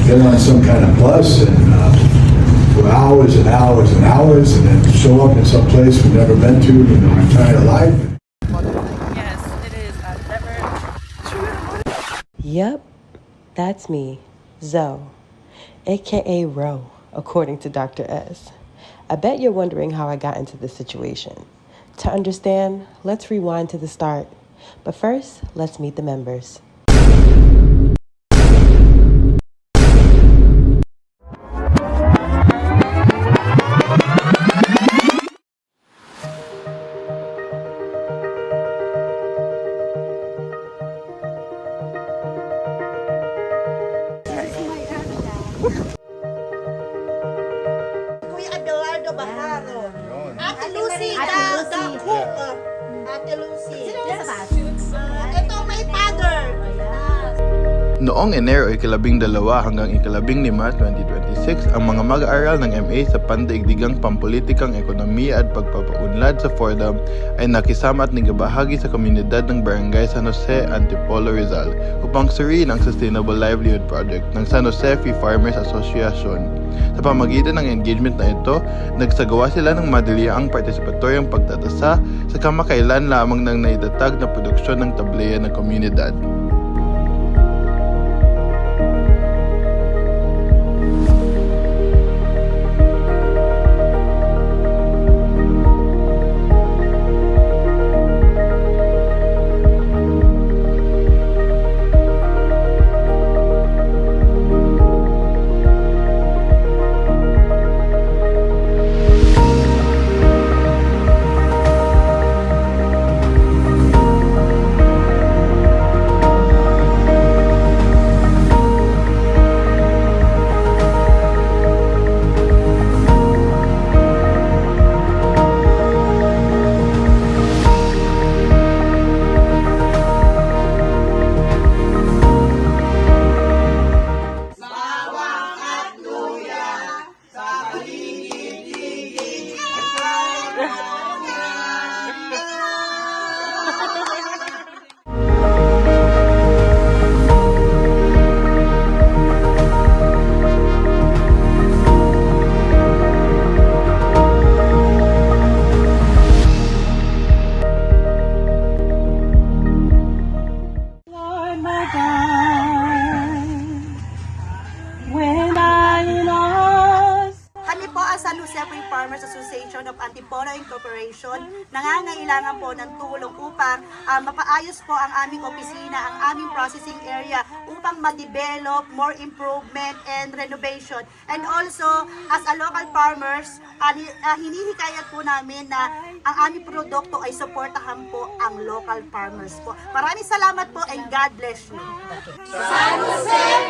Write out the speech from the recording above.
get on some kind of bus and for hours and hours and hours, and then show up in some place we've never been to in our entire life. Yes, it is. I've never. Yep, that's me, Zoe, aka Ro, according to Dr. S. I bet you're wondering how I got into this situation. To understand, let's rewind to the start. But first, let's meet the members. Kuya Abelardo Baharo. Ate Lucy, the cook. Ate Lucy. Ito my father. Noong Enero 12 hanggang 15 March 2026, ang mga mag-aaral ng MA sa Pandaigdigang Pampulitikang Ekonomiya at Pagpapaunlad sa Fordham ay nakisama at nagabahagi sa komunidad ng Barangay San Jose, Antipolo, Rizal upang suriin ang Sustainable Livelihood Project ng San Jose Free Farmers Association. Sa pamagitan ng engagement na ito, nagsagawa sila ng madaliang partisipatoryong pagtatasa sa kamakailan lamang ng naitatag na produksyon ng tableya ng komunidad. Kami po ang San Jose Free Farmers Association of Antipolo Incorporation. Nangangailangan po ng tulong upang mapaayos po ang aming opisina, ang aming processing area upang ma-develop, more improvement and renovation. And also, as a local farmers, hinihikayat po namin na ang aming produkto ay supportahan po ang local farmers po. Maraming salamat po and God bless you. San Jose